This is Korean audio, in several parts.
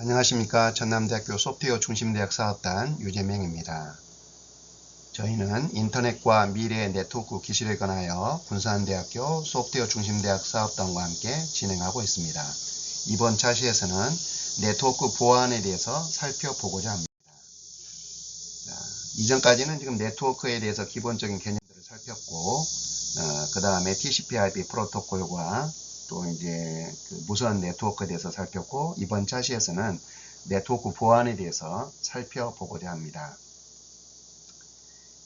안녕하십니까. 전남대학교 소프트웨어 중심대학 사업단 유재명입니다. 저희는 인터넷과 미래의 네트워크 기술에 관하여 군산대학교 소프트웨어 중심대학 사업단과 함께 진행하고 있습니다. 이번 차시에서는 네트워크 보안에 대해서 살펴보고자 합니다. 이전까지는 지금 네트워크에 대해서 기본적인 개념들을 살폈고, 그 다음에 TCP/IP 프로토콜과 또 이제 무선 네트워크에 대해서 살폈고, 이번 차시에서는 네트워크 보안에 대해서 살펴보고자 합니다.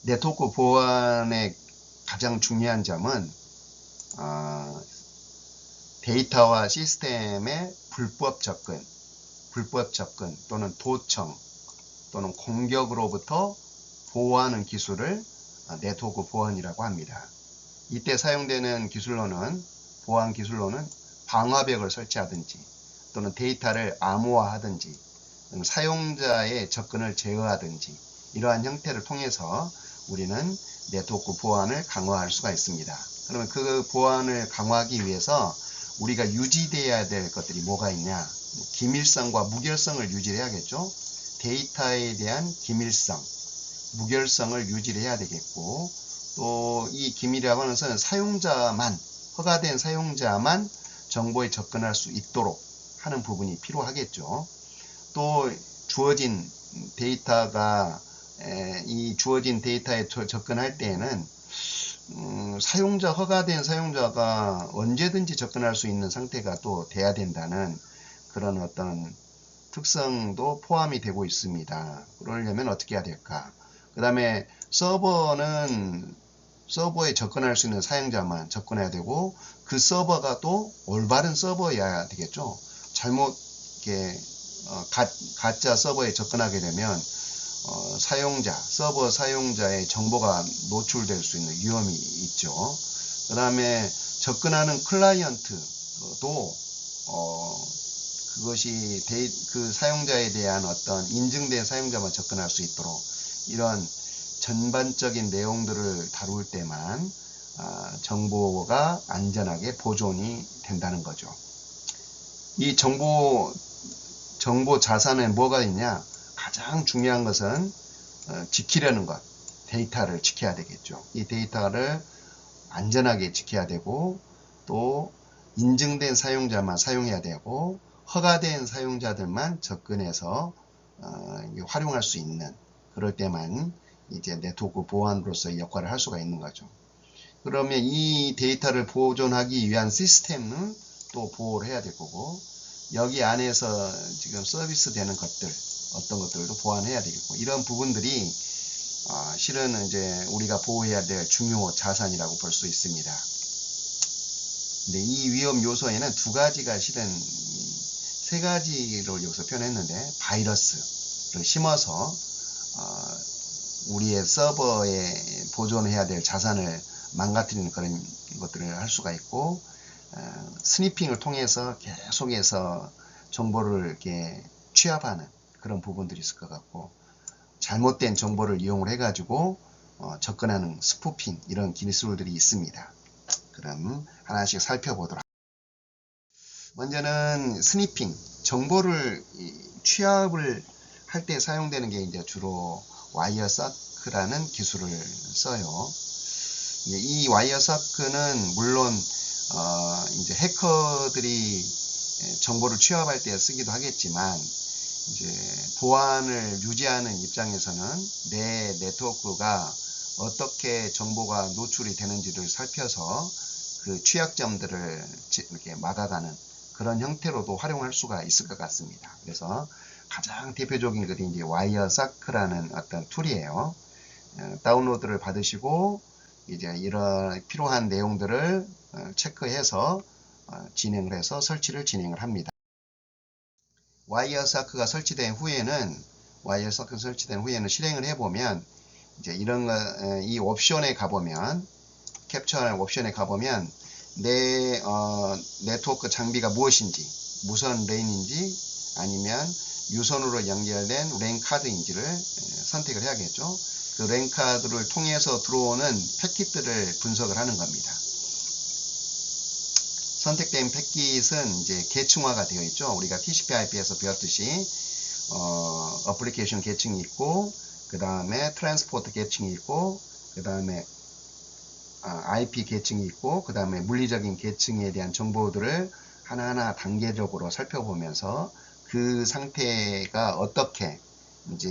네트워크 보안의 가장 중요한 점은 데이터와 시스템의 불법 접근 또는 도청 또는 공격으로부터 보호하는 기술을 네트워크 보안이라고 합니다. 이때 사용되는 기술로는 보안 기술로는 방화벽을 설치하든지 또는 데이터를 암호화하든지 사용자의 접근을 제어하든지 이러한 형태를 통해서 우리는 네트워크 보안을 강화할 수가 있습니다. 그러면 그 보안을 강화하기 위해서 우리가 유지되어야 될 것들이 뭐가 있냐? 기밀성과 무결성을 유지해야겠죠. 데이터에 대한 기밀성, 무결성을 유지해야 되겠고, 또 이 기밀이라고 하는 것은 허가된 사용자만 정보에 접근할 수 있도록 하는 부분이 필요하겠죠. 또 주어진 데이터가 이 주어진 데이터에 접근할 때에는 허가된 사용자가 언제든지 접근할 수 있는 상태가 또 돼야 된다는 그런 어떤 특성도 포함이 되고 있습니다. 그러려면 어떻게 해야 될까? 그 다음에 서버에 접근할 수 있는 사용자만 접근해야 되고, 그 서버가 또 올바른 서버여야 되겠죠. 잘못 가짜 서버에 접근하게 되면 서버 사용자의 정보가 노출될 수 있는 위험이 있죠. 그 다음에 접근하는 클라이언트도 그것이 그 사용자에 대한 어떤 인증된 사용자만 접근할 수 있도록 이런 전반적인 내용들을 다룰 때만 정보가 안전하게 보존이 된다는 거죠. 이 정보 자산에 뭐가 있냐? 가장 중요한 것은 지키려는 것, 데이터를 지켜야 되겠죠. 이 데이터를 안전하게 지켜야 되고, 또 인증된 사용자만 사용해야 되고, 허가된 사용자들만 접근해서 활용할 수 있는, 그럴 때만 이제 네트워크 보안으로서의 역할을 할 수가 있는 거죠. 그러면 이 데이터를 보존하기 위한 시스템은 또 보호를 해야 될 거고, 여기 안에서 지금 서비스 되는 것들, 어떤 것들도 보완해야 되겠고, 이런 부분들이 실은 이제 우리가 보호해야 될 중요 자산이라고 볼 수 있습니다. 근데 이 위험 요소에는 두 가지가 실은 세 가지를 여기서 표현했는데, 바이러스를 심어서 우리의 서버에 보존해야 될 자산을 망가뜨리는 그런 것들을 할 수가 있고, 스니핑을 통해서 계속해서 정보를 이렇게 취합하는 그런 부분들이 있을 것 같고, 잘못된 정보를 이용을 해가지고 접근하는 스푸핑, 이런 기술들이 있습니다. 그럼 하나씩 살펴보도록 하겠습니다. 먼저는 스니핑, 정보를 취합을 할 때 사용되는 게 이제 주로 와이어서크라는 기술을 써요. 이 와이어서크는 물론 이제 해커들이 정보를 취합할 때 쓰기도 하겠지만, 이제 보안을 유지하는 입장에서는 내 네트워크가 어떻게 정보가 노출이 되는지를 살펴서 그 취약점들을 이렇게 막아가는 그런 형태로도 활용할 수가 있을 것 같습니다. 그래서 가장 대표적인 것이 이제 와이어서크라는 어떤 툴이에요. 다운로드를 받으시고 이제 이런 필요한 내용들을 체크해서 진행을 해서 진행을 합니다. 와이어서크가 설치된 후에는 실행을 해보면 이제 이 옵션에 가보면, 캡처 옵션에 가보면 내 네트워크 장비가 무엇인지, 무선 랜인지 아니면 유선으로 연결된 랜 카드인지를 선택을 해야겠죠. 그 랜 카드를 통해서 들어오는 패킷들을 분석을 하는 겁니다. 선택된 패킷은 이제 계층화가 되어 있죠. 우리가 TCP/IP에서 배웠듯이 어플리케이션 계층이 있고, 그 다음에 트랜스포트 계층이 있고, 그 다음에 IP 계층이 있고, 그 다음에 물리적인 계층에 대한 정보들을 하나하나 단계적으로 살펴보면서 그 상태가 어떻게 이제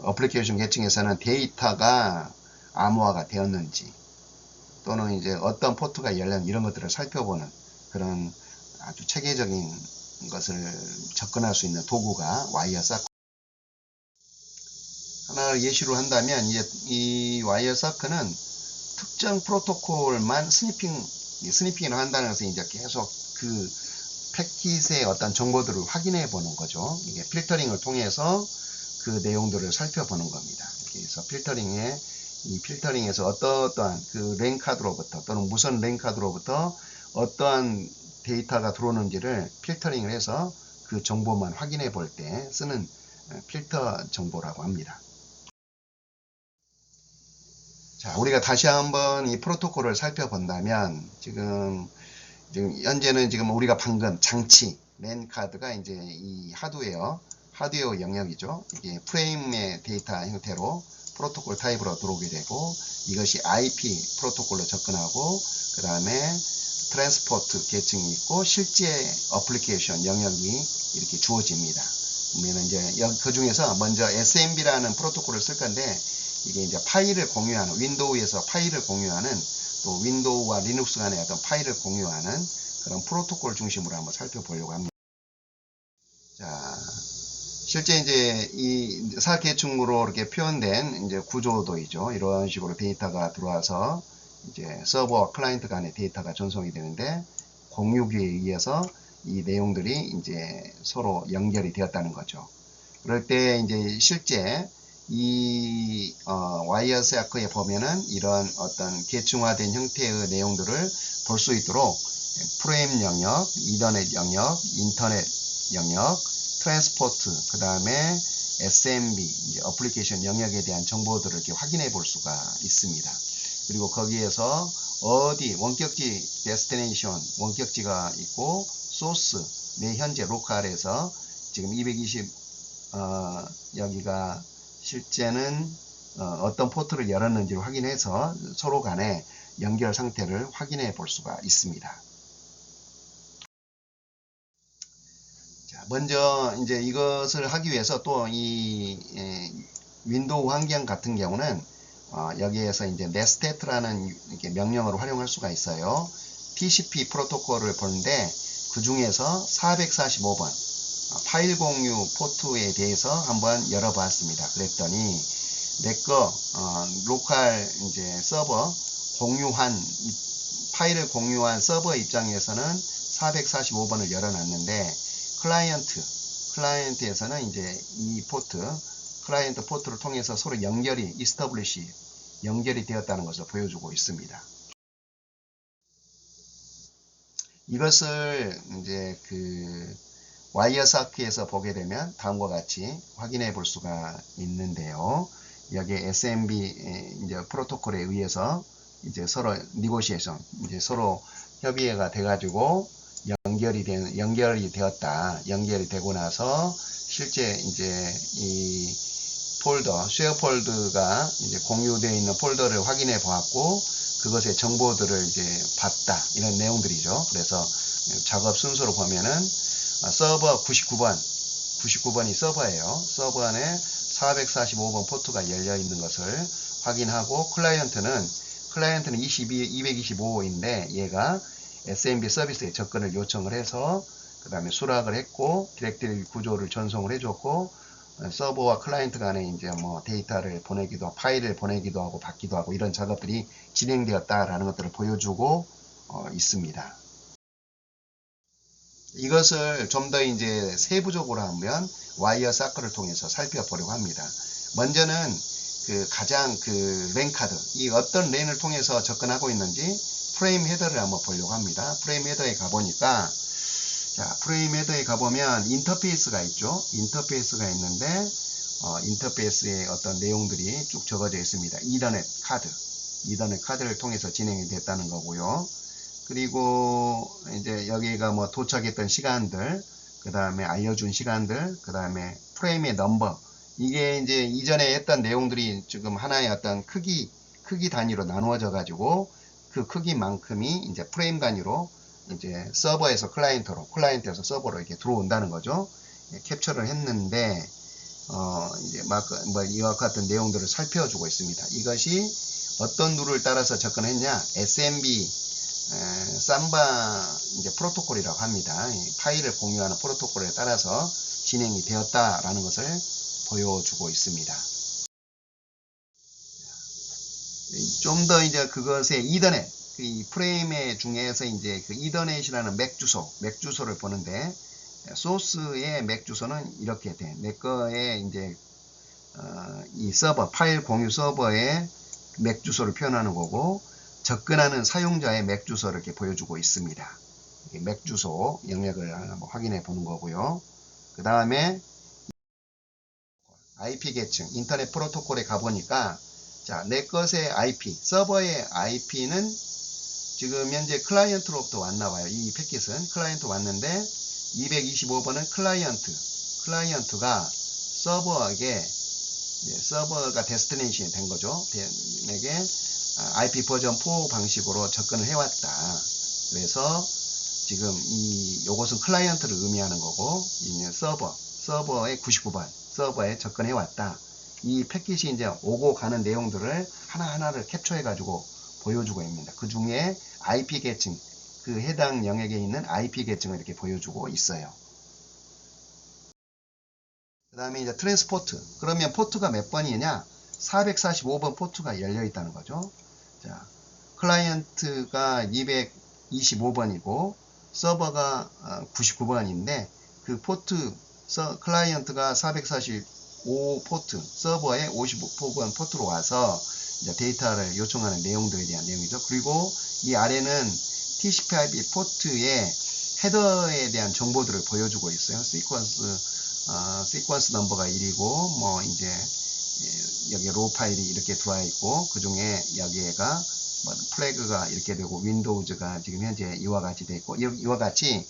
어플리케이션 계층에서는 데이터가 암호화가 되었는지, 또는 이제 어떤 포트가 열렸는지 이런 것들을 살펴보는 그런 아주 체계적인 것을 접근할 수 있는 도구가 와이어 서클. 하나를 예시로 한다면 이 와이어 서클은 특정 프로토콜만 스니핑을 한다는 것은 이제 계속 그 패킷의 어떤 정보들을 확인해 보는 거죠. 이게 필터링을 통해서 그 내용들을 살펴보는 겁니다. 그래서 이 필터링에서 어떠한 그 랜카드로부터 또는 무선 랜카드로부터 어떠한 데이터가 들어오는지를 필터링을 해서 그 정보만 확인해 볼 때 쓰는 필터 정보라고 합니다. 자, 우리가 다시 한번 이 프로토콜을 살펴본다면 지금 현재는 지금 우리가 방금 장치 랜 카드가 이제 이 하드웨어 영역이죠. 이게 프레임의 데이터 형태로 프로토콜 타입으로 들어오게 되고, 이것이 IP 프로토콜로 접근하고, 그 다음에 트랜스포트 계층이 있고, 실제 어플리케이션 영역이 이렇게 주어집니다. 그러면 이제 그 중에서 먼저 SMB라는 프로토콜을 쓸 건데, 이게 이제 파일을 공유하는, 윈도우에서 파일을 공유하는, 또 윈도우와 리눅스 간의 어떤 파일을 공유하는 그런 프로토콜 중심으로 한번 살펴보려고 합니다. 자, 실제 이제 이 사계층으로 이렇게 표현된 이제 구조도이죠. 이런 식으로 데이터가 들어와서 이제 서버와 클라이언트 간의 데이터가 전송이 되는데, 공유기에 의해서 이 내용들이 이제 서로 연결이 되었다는 거죠. 그럴 때 이제 실제 이 와이어 서클에 보면은 이런 어떤 계층화된 형태의 내용들을 볼 수 있도록 프레임 영역, 이더넷 영역, 인터넷 영역, 트랜스포트, 그 다음에 SMB, 이제 어플리케이션 영역에 대한 정보들을 이렇게 확인해 볼 수가 있습니다. 그리고 거기에서 어디 원격지 데스티네이션 원격지가 있고, 소스 내 현재 로컬에서 지금 220 여기가 실제는 어떤 포트를 열었는지를 확인해서 서로 간의 연결 상태를 확인해 볼 수가 있습니다. 자, 먼저 이제 이것을 하기 위해서 또 이 윈도우 환경 같은 경우는 여기에서 이제 네스테트라는 이렇게 명령어를 활용할 수가 있어요. TCP 프로토콜을 보는데 그 중에서 445번 파일 공유 포트에 대해서 한번 열어봤습니다. 그랬더니 내거 로컬 이제 서버 공유한 파일을 공유한 서버 입장에서는 445번을 열어놨는데, 클라이언트에서는 이제 이 클라이언트 포트를 통해서 서로 연결이 되었다는 것을 보여주고 있습니다. 이것을 이제 그 와이어 서클에서 보게 되면 다음과 같이 확인해 볼 수가 있는데요. 여기에 SMB 이제 프로토콜에 의해서 이제 서로 니고시에이션, 이제 서로 협의가 돼가지고 연결이 되었다. 연결이 되고 나서 실제 이제 이 쉐어 폴더가 이제 공유되어 있는 폴더를 확인해 보았고, 그것의 정보들을 이제 봤다. 이런 내용들이죠. 그래서 작업 순서로 보면은 서버 99번이 서버예요. 서버 안에 445번 포트가 열려 있는 것을 확인하고, 클라이언트는 225인데 얘가 SMB 서비스에 접근을 요청을 해서 그 다음에 수락을 했고, 디렉토리 구조를 전송을 해줬고, 서버와 클라이언트 간에 이제 뭐 데이터를 보내기도, 파일을 보내기도 하고 받기도 하고 이런 작업들이 진행되었다라는 것들을 보여주고 있습니다. 이것을 좀 더 이제 세부적으로 하면 와이어 서클을 통해서 살펴보려고 합니다. 먼저는 가장 랜 카드, 이 어떤 랜을 통해서 접근하고 있는지 프레임 헤더를 한번 보려고 합니다. 프레임 헤더에 가보니까, 자, 프레임 헤더에 가보면 인터페이스가 있죠. 인터페이스가 있는데, 인터페이스에 어떤 내용들이 쭉 적어져 있습니다. 이더넷 카드를 통해서 진행이 됐다는 거고요. 그리고 이제 여기가 뭐 도착했던 시간들, 그 다음에 알려준 시간들, 그 다음에 프레임의 넘버, 이게 이제 이전에 했던 내용들이 지금 하나의 어떤 크기 단위로 나누어져 가지고 그 크기만큼이 이제 프레임 단위로 이제 서버에서 클라이언트로, 클라이언트에서 서버로 이렇게 들어온다는 거죠. 예, 캡처를 했는데 이제 뭐 이와 같은 내용들을 살펴주고 있습니다. 이것이 어떤 룰을 따라서 접근했냐? SMB 삼바 이제 프로토콜이라고 합니다. 파일을 공유하는 프로토콜에 따라서 진행이 되었다라는 것을 보여주고 있습니다. 좀 더 이제 그것의 이더넷, 이 프레임의 중에서 이제 그 이더넷이라는 맥 주소를 보는데, 소스의 맥 주소는 이렇게 돼. 내 거에 이제 이 서버, 파일 공유 서버의 맥 주소를 표현하는 거고, 접근하는 사용자의 맥 주소를 이렇게 보여주고 있습니다. 맥 주소 영역을 한번 확인해 보는 거고요. 그 다음에 IP 계층, 인터넷 프로토콜에 가보니까, 자, 내 것의 IP, 서버의 IP는 지금 현재 클라이언트로부터 왔나봐요. 이 패킷은 클라이언트 왔는데, 225번은 클라이언트가 서버에게, 서버가 데스티네이션이 된 거죠. 내게 IP 버전 4 방식으로 접근을 해왔다. 그래서 지금 요것은 클라이언트를 의미하는 거고, 이 서버의 99번, 서버에 접근해왔다. 이 패킷이 이제 오고 가는 내용들을 하나하나를 캡처해가지고 보여주고 있습니다. 그 중에 IP 계층, 그 해당 영역에 있는 IP 계층을 이렇게 보여주고 있어요. 그 다음에 이제 트랜스포트. 그러면 포트가 몇 번이냐? 445번 포트가 열려 있다는 거죠. 자, 클라이언트가 225번이고, 서버가 99번인데, 그 클라이언트가 445 포트, 서버에 55번 포트로 와서 이제 데이터를 요청하는 내용들에 대한 내용이죠. 그리고 이 아래는 TCP/IP 포트의 헤더에 대한 정보들을 보여주고 있어요. 시퀀스 넘버가 1이고, 뭐 이제 여기 로 파일이 이렇게 들어와 있고, 그 중에 여기에가 뭐 플래그가 이렇게 되고, 윈도우즈가 지금 현재 이와 같이 되어 있고, 이와 같이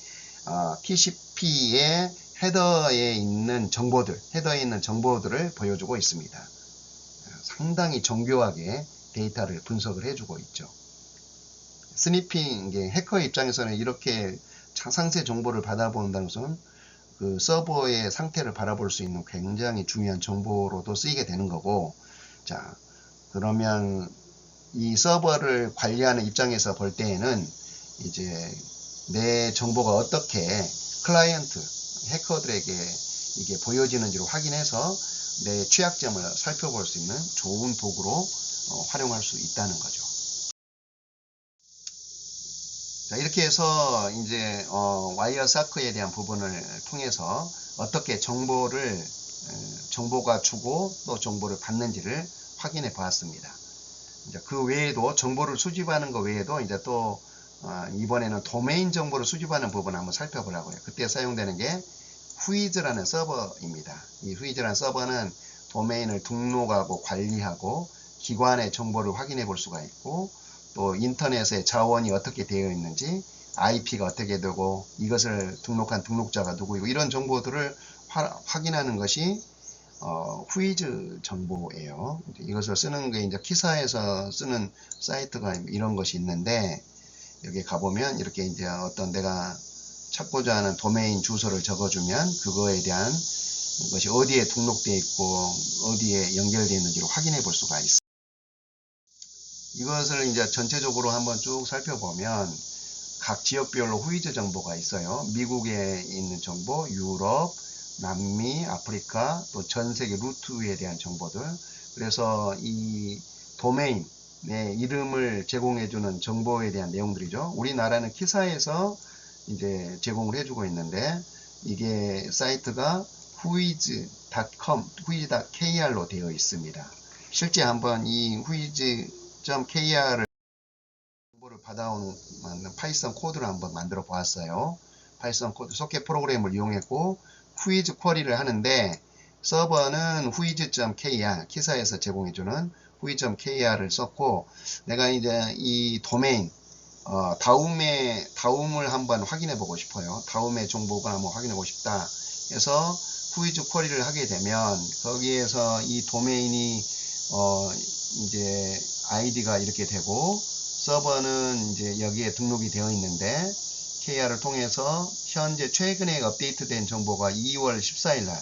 TCP의 헤더에 있는 정보들을 보여주고 있습니다. 상당히 정교하게 데이터를 분석을 해주고 있죠. 스니핑, 해커 입장에서는 이렇게 상세 정보를 받아본다는 것은 그 서버의 상태를 바라볼 수 있는 굉장히 중요한 정보로도 쓰이게 되는 거고, 자, 그러면 이 서버를 관리하는 입장에서 볼 때에는 이제 내 정보가 어떻게 클라이언트, 해커들에게 이게 보여지는지를 확인해서 내 취약점을 살펴볼 수 있는 좋은 도구로 활용할 수 있다는 거죠. 자, 이렇게 해서 이제 와이어 사크에 대한 부분을 통해서 어떻게 정보가 주고 또 정보를 받는지를 확인해 보았습니다. 이제 그 외에도 정보를 수집하는 것 외에도 이제 또 이번에는 도메인 정보를 수집하는 부분을 한번 살펴보려고요. 그때 사용되는 게 후이즈라는 서버입니다. 이 후이즈라는 서버는 도메인을 등록하고 관리하고 기관의 정보를 확인해 볼 수가 있고, 또 인터넷의 자원이 어떻게 되어 있는지, IP가 어떻게 되고, 이것을 등록한 등록자가 누구이고, 이런 정보들을 확인하는 것이 후이즈 정보예요. 이것을 쓰는 게 이제 키사에서 쓰는 사이트가 이런 것이 있는데, 여기 가보면 이렇게 이제 어떤 내가 찾고자 하는 도메인 주소를 적어주면 그거에 대한 것이 어디에 등록되어 있고 어디에 연결되어 있는지를 확인해 볼 수가 있습니다. 이것을 이제 전체적으로 한번 쭉 살펴보면 각 지역별로 후이즈 정보가 있어요. 미국에 있는 정보, 유럽, 남미, 아프리카, 또 전 세계 루트에 대한 정보들. 그래서 이 도메인의 이름을 제공해주는 정보에 대한 내용들이죠. 우리나라는 키사에서 이제 제공을 해주고 있는데, 이게 사이트가 whois.com, whois.kr로 되어 있습니다. 실제 한번 이 whois.kr을 정보를 받아오는 파이썬 코드를 한번 만들어 보았어요. 파이썬 코드 소켓 프로그램을 이용했고 whois 쿼리를 하는데, 서버는 whois.kr, 키사에서 제공해주는 whois.kr을 썼고, 내가 이제 이 도메인 다음을 한번 확인해 보고 싶어요. 다음의 정보가 한번 확인해 보고 싶다. 그래서 후이즈 쿼리를 하게 되면 거기에서 이 도메인이 이제 아이디가 이렇게 되고 서버는 이제 여기에 등록이 되어 있는데 KR을 통해서 현재 최근에 업데이트된 정보가 2월 14일 날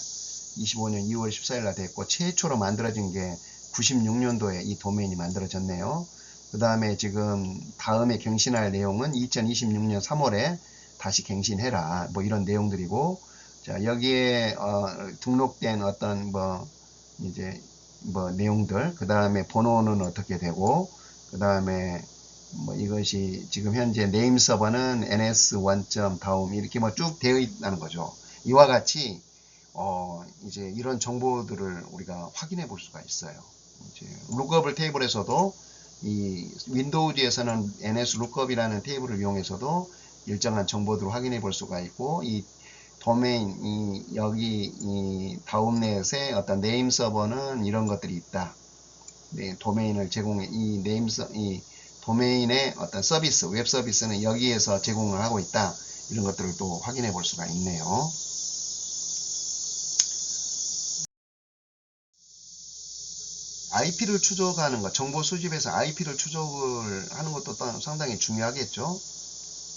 25년 2월 14일 날 됐고 최초로 만들어진 게 96년도에 이 도메인이 만들어졌네요. 그 다음에 지금 다음에 갱신할 내용은 2026년 3월에 다시 갱신해라 뭐 이런 내용들이고, 자 여기에 등록된 어떤 이제 내용들, 그 다음에 번호는 어떻게 되고, 그 다음에 이것이 지금 현재 네임 서버는 ns1. 다음 이렇게 쭉 되어 있다는 거죠. 이와 같이 이제 이런 정보들을 우리가 확인해 볼 수가 있어요. 이제 룩업을 테이블에서도 이 윈도우즈에서는 ns 룩업이라는 테이블을 이용해서도 일정한 정보들을 확인해 볼 수가 있고, 이 도메인 여기 이 다운넷의 어떤 네임 서버는 이런 것들이 있다. 네, 도메인을 제공해 이 도메인의 어떤 서비스, 웹 서비스는 여기에서 제공을 하고 있다. 이런 것들을 또 확인해 볼 수가 있네요. IP를 추적하는 것, 정보 수집에서 IP를 추적을 하는 것도 상당히 중요하겠죠.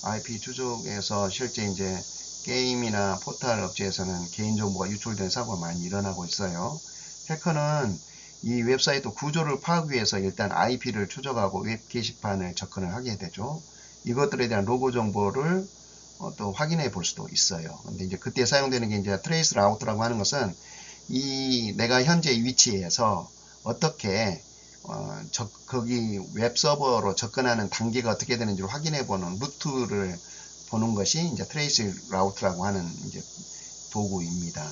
IP 추적에서 실제 이제 게임이나 포털 업체에서는 개인정보가 유출되는 사고가 많이 일어나고 있어요. 해커는 이 웹사이트 구조를 파악하기 위해서 일단 IP를 추적하고 웹 게시판을 접근을 하게 되죠. 이것들에 대한 로고 정보를 또 확인해 볼 수도 있어요. 근데 이제 그때 사용되는 게 이제 트레이스 라우트라고 하는 것은 이 내가 현재 위치에서 어떻게 거기 웹 서버로 접근하는 단계가 어떻게 되는지를 확인해 보는 루트를 보는 것이 이제 트레이스 라우트라고 하는 이제 도구입니다.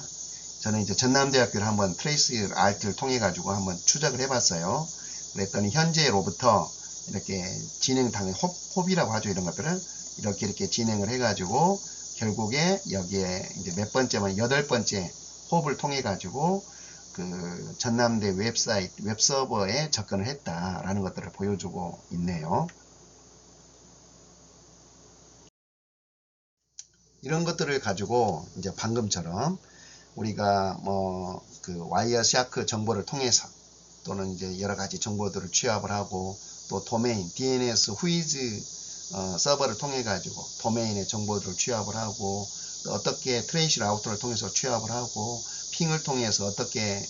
저는 이제 전남대학교를 한번 트레이스 알트를 통해 가지고 한번 추적을 해봤어요. 그랬더니 현재로부터 이렇게 진행 당일 홉이라고 하죠. 이런 것들을 이렇게 진행을 해가지고 결국에 여기에 이제 몇 번째만 8번째 홉을 통해 가지고 그 전남대 웹사이트 웹서버에 접근을 했다라는 것들을 보여주고 있네요. 이런 것들을 가지고 이제 방금처럼 우리가 그 와이어 샤크 정보를 통해서 또는 이제 여러 가지 정보들을 취합을 하고, 또 도메인 DNS 후이즈 서버를 통해 가지고 도메인의 정보들을 취합을 하고, 또 어떻게 트레이시 라우터를 통해서 취합을 하고, 핑을 통해서 어떻게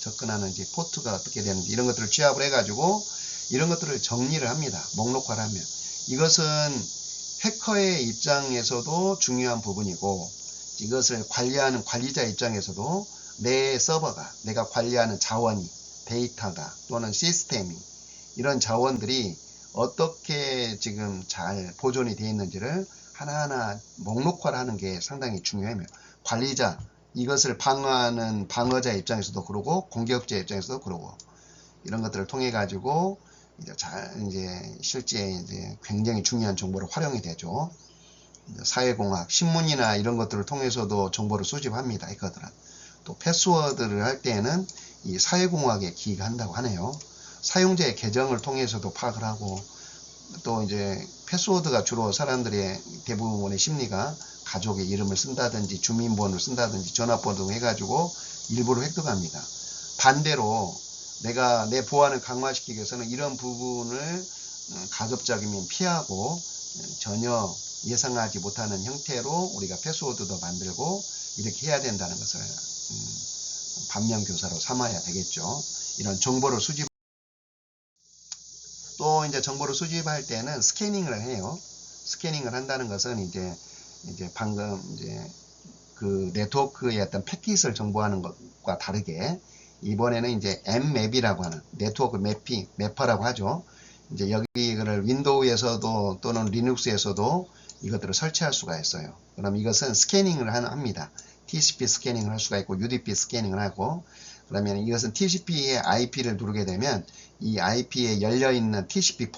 접근하는지, 포트가 어떻게 되는지 이런 것들을 취합을 해 가지고 이런 것들을 정리를 합니다. 목록화를 하면 이것은 해커의 입장에서도 중요한 부분이고, 이것을 관리하는 관리자 입장에서도 내 서버가, 내가 관리하는 자원이, 데이터가 또는 시스템이, 이런 자원들이 어떻게 지금 잘 보존이 되어 있는지를 하나하나 목록화를 하는 게 상당히 중요하며, 관리자, 이것을 방어하는 방어자 입장에서도 그러고 공격자 입장에서도 그러고, 이런 것들을 통해 가지고 이제 실제 이제 굉장히 중요한 정보를 활용이 되죠. 사회공학, 신문이나 이런 것들을 통해서도 정보를 수집합니다. 이것들은 또 패스워드를 할 때에는 이 사회공학에 기이가 한다고 하네요. 사용자의 계정을 통해서도 파악을 하고, 또 이제 패스워드가 주로 사람들의 대부분의 심리가 가족의 이름을 쓴다든지 주민번호를 쓴다든지 전화번호 해가지고 일부를 획득합니다. 반대로 내가 내 보안을 강화시키기 위해서는 이런 부분을 가급적이면 피하고 전혀 예상하지 못하는 형태로 우리가 패스워드도 만들고 이렇게 해야 된다는 것을 반면교사로 삼아야 되겠죠. 이런 정보를 수집, 또 이제 정보를 수집할 때는 스캐닝을 해요. 스캐닝을 한다는 것은 이제 방금 이제 그 네트워크의 어떤 패킷을 정보하는 것과 다르게 이번에는 이제 엠맵이라고 하는 네트워크 매핑, 매퍼라고 하죠. 이제 여기를 윈도우에서도 또는 리눅스에서도 이것들을 설치할 수가 있어요. 그럼 이것은 스캐닝을 합니다. TCP 스캐닝을 할 수가 있고 UDP 스캐닝을 하고, 그러면 이것은 TCP의 IP를 누르게 되면 이 IP에 열려있는 TCP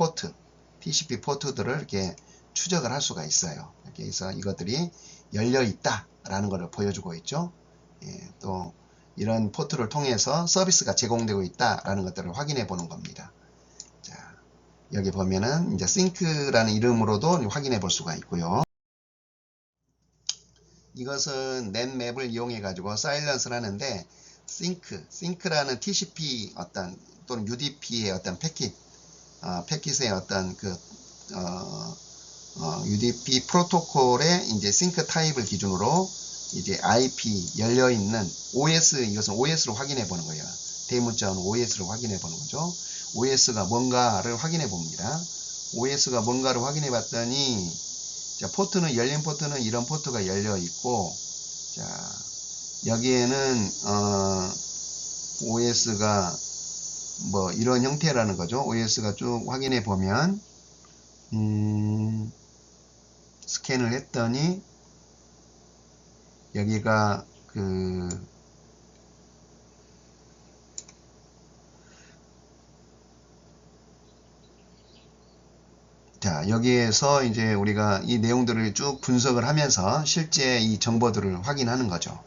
포트들을 이렇게 추적을 할 수가 있어요. 이렇게 해서 이것들이 열려있다 라는 것을 보여주고 있죠. 예, 또 이런 포트를 통해서 서비스가 제공되고 있다 라는 것들을 확인해 보는 겁니다. 자, 여기 보면은 이제 싱크라는 이름으로도 확인해 볼 수가 있고요. 이것은 넷맵을 이용해 가지고 사일런스를 하는데 싱크라는 TCP 어떤 또는 UDP의 어떤 패킷의 어떤 UDP 프로토콜의 이제 싱크 타입을 기준으로 이제 IP 열려 있는 OS, 이것은 OS로 확인해 보는 거예요. 대문자는 OS로 확인해 보는 거죠. OS가 뭔가를 확인해 봅니다. OS가 뭔가를 확인해 봤더니, 자, 열린 포트는 이런 포트가 열려 있고, 자, 여기에는, OS가 뭐 이런 형태라는 거죠. OS가 쭉 확인해 보면, 스캔을 했더니, 여기가 자, 여기에서 이제 우리가 이 내용들을 쭉 분석을 하면서 실제 이 정보들을 확인하는 거죠.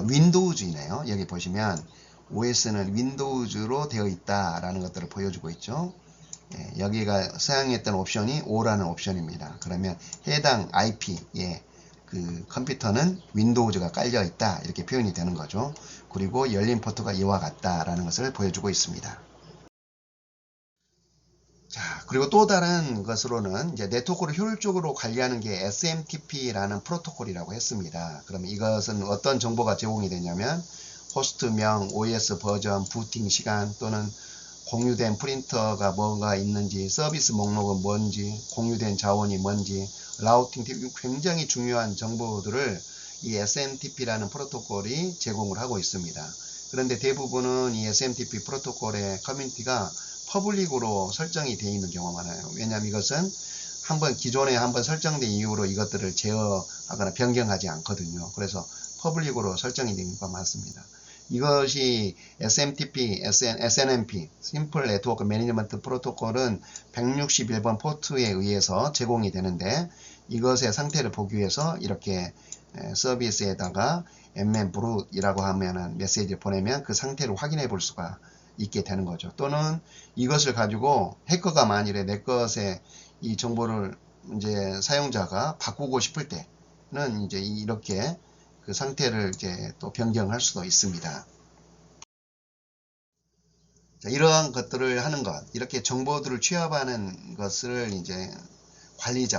윈도우즈이네요. 여기 보시면 OS는 윈도우즈로 되어 있다라는 것들을 보여주고 있죠. 여기가 사용했던 옵션이 O라는 옵션입니다. 그러면 해당 IP에 그 컴퓨터는 윈도우즈가 깔려 있다, 이렇게 표현이 되는 거죠. 그리고 열린 포트가 이와 같다라는 것을 보여주고 있습니다. 자, 그리고 또 다른 것으로는 이제 네트워크를 효율적으로 관리하는 게 SMTP라는 프로토콜이라고 했습니다. 그러면 이것은 어떤 정보가 제공이 되냐면 호스트명, OS 버전, 부팅 시간 또는 공유된 프린터가 뭔가 있는지, 서비스 목록은 뭔지, 공유된 자원이 뭔지, 라우팅 팁, 굉장히 중요한 정보들을 이 SMTP라는 프로토콜이 제공을 하고 있습니다. 그런데 대부분은 이 SMTP 프로토콜의 커뮤니티가 퍼블릭으로 설정이 되어 있는 경우가 많아요. 왜냐하면 이것은 기존에 한번 설정된 이후로 이것들을 제어하거나 변경하지 않거든요. 그래서 퍼블릭으로 설정이 되는 경우가 많습니다. 이것이 SMTP, SNMP, Simple Network Management 프로토콜은 161번 포트에 의해서 제공이 되는데, 이것의 상태를 보기 위해서 이렇게 서비스에다가 mmbrut이라고 하면은 메시지를 보내면 그 상태를 확인해 볼 수가 있게 되는 거죠. 또는 이것을 가지고 해커가 만일에 내 것에 이 정보를 이제 사용자가 바꾸고 싶을 때는 이제 이렇게 그 상태를 이제 또 변경할 수도 있습니다. 자, 이러한 것들을 하는 것, 이렇게 정보들을 취합하는 것을 이제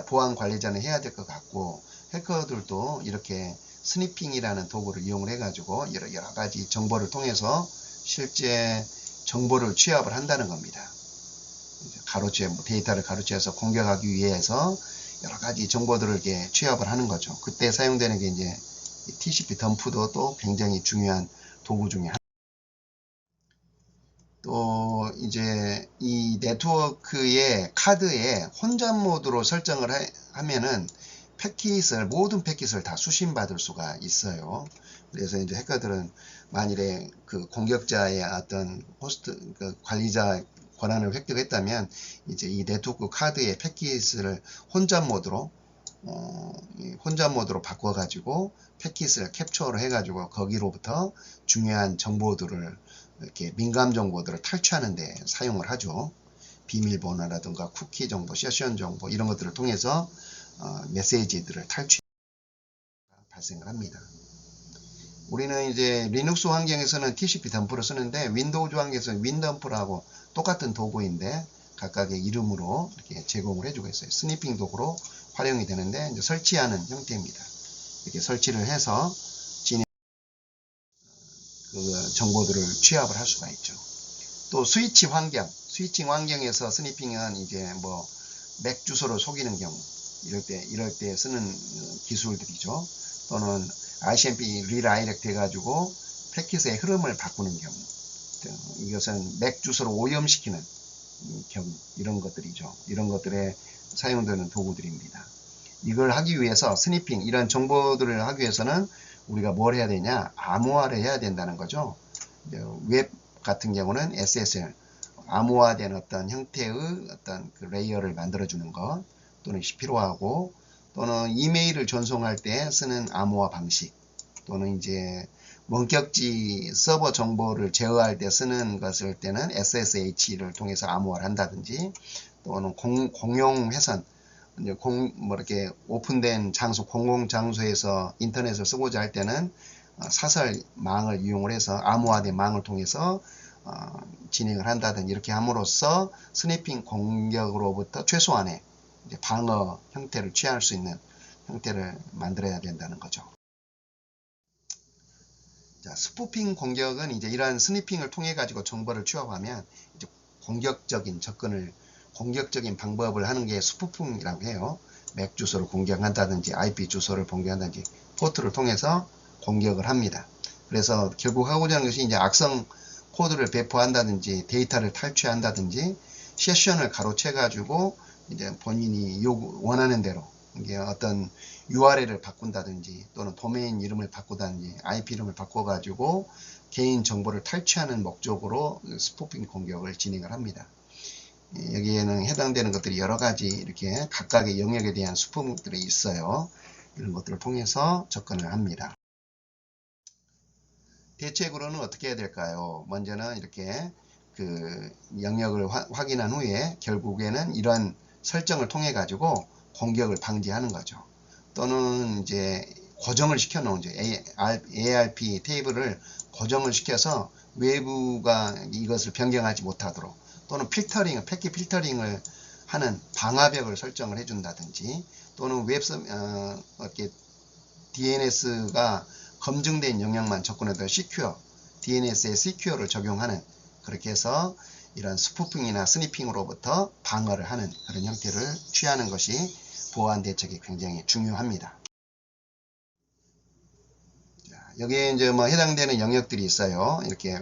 보안 관리자는 해야 될 것 같고, 해커들도 이렇게 스니핑이라는 도구를 이용을 해가지고 여러 가지 정보를 통해서 실제 정보를 취합을 한다는 겁니다. 데이터를 가로채서 공격하기 위해서 여러 가지 정보들을 이렇게 취합을 하는 거죠. 그때 사용되는 게 이제 TCP 덤프도 또 굉장히 중요한 도구 중에 하나. 또 이제 이 네트워크의 카드에 혼잡 모드로 설정을 하면은 모든 패킷을 다 수신받을 수가 있어요. 그래서 이제 해커들은 만일에 그 공격자의 어떤 관리자 권한을 획득했다면 이제 이 네트워크 카드의 패킷을 혼잡 모드로 바꿔가지고 패킷을 캡처를 해가지고 거기로부터 중요한 정보들을, 이렇게 민감 정보들을 탈취하는 데 사용을 하죠. 비밀번호라든가 쿠키 정보, 세션 정보, 이런 것들을 통해서 메시지들을 발생을 합니다. 우리는 이제 리눅스 환경에서는 TCP 덤프를 쓰는데, 윈도우즈 환경에서는 윈덤프라고 똑같은 도구인데 각각의 이름으로 이렇게 제공을 해주고 있어요. 스니핑 도구로 활용이 되는데, 이제 설치하는 형태입니다. 이렇게 설치를 해서 그 정보들을 취합을 할 수가 있죠. 또 스위칭 환경에서 스니핑은 이제 뭐 맥 주소를 속이는 경우, 이럴 때 쓰는 기술들이죠. 또는 ICMP 리다이렉트 해가지고 패킷의 흐름을 바꾸는 경우, 이것은 맥 주소를 오염시키는 경우, 이런 것들이죠. 이런 것들에 사용되는 도구들입니다. 이걸 하기 위해서 이런 정보들을 하기 위해서는 우리가 뭘 해야 되냐, 암호화를 해야 된다는 거죠. 웹 같은 경우는 SSL, 암호화된 어떤 형태의 어떤 그 레이어를 만들어주는 것, 또는 필요하고, 또는 이메일을 전송할 때 쓰는 암호화 방식, 또는 이제 원격지 서버 정보를 제어할 때 쓰는 것을 때는 SSH를 통해서 암호화를 한다든지, 또는 공용 회선, 이제 이렇게 오픈된 장소, 공공 장소에서 인터넷을 쓰고자 할 때는 사설망을 이용을 해서 암호화된 망을 통해서 진행을 한다든지, 이렇게 함으로써 스니핑 공격으로부터 최소한의 이제 방어 형태를 취할 수 있는 형태를 만들어야 된다는 거죠. 자, 스푸핑 공격은 이제 이러한 스니핑을 통해 가지고 정보를 취합하면 이제 공격적인 방법을 하는 게 스푸핑이라고 해요. 맥 주소를 공격한다든지 IP 주소를 공격한다든지 포트를 통해서 공격을 합니다. 그래서 결국 하고자 하는 것이 이제 악성 코드를 배포한다든지 데이터를 탈취한다든지 세션을 가로채 가지고 이제 본인이 원하는 대로 이게 어떤 URL을 바꾼다든지 또는 도메인 이름을 바꾸다든지 IP 이름을 바꿔 가지고 개인 정보를 탈취하는 목적으로 스푸핑 공격을 진행을 합니다. 여기에는 해당되는 것들이 여러 가지 이렇게 각각의 영역에 대한 스푸핑들이 있어요. 이런 것들을 통해서 접근을 합니다. 대책으로는 어떻게 해야 될까요? 먼저는 이렇게 그 영역을 확인한 후에 결국에는 이런 설정을 통해 가지고 공격을 방지하는 거죠. 또는 이제 고정을 시켜 놓은 ARP 테이블을 고정을 시켜서 외부가 이것을 변경하지 못하도록, 또는 패킷 필터링을 하는 방화벽을 설정을 해준다든지, 또는 이렇게 DNS가 검증된 영역만 접근해도 DNS의 시큐어를 적용하는, 그렇게 해서 이런 스푸핑이나 스니핑으로부터 방어를 하는 그런 형태를 취하는 것이 보안 대책이 굉장히 중요합니다. 여기에 이제 해당되는 영역들이 있어요. 이렇게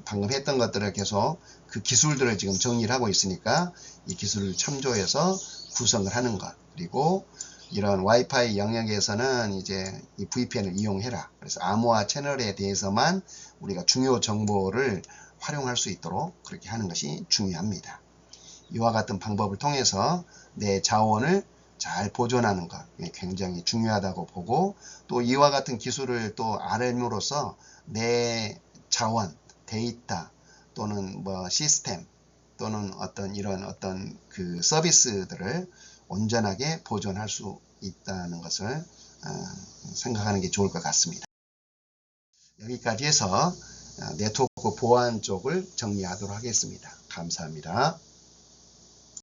방금 했던 것들을 계속 그 기술들을 지금 정리를 하고 있으니까 이 기술을 참조해서 구성을 하는 것, 그리고 이런 와이파이 영역에서는 이제 이 VPN을 이용해라. 그래서 암호화 채널에 대해서만 우리가 중요 정보를 활용할 수 있도록 그렇게 하는 것이 중요합니다. 이와 같은 방법을 통해서 내 자원을 잘 보존하는 것 굉장히 중요하다고 보고, 또 이와 같은 기술을 또 알음으로써 내 자원, 데이터 또는 시스템 또는 이런 그 서비스들을 온전하게 보존할 수 있다는 것을 생각하는 게 좋을 것 같습니다. 여기까지 해서 네트워크 보안 쪽을 정리하도록 하겠습니다. 감사합니다.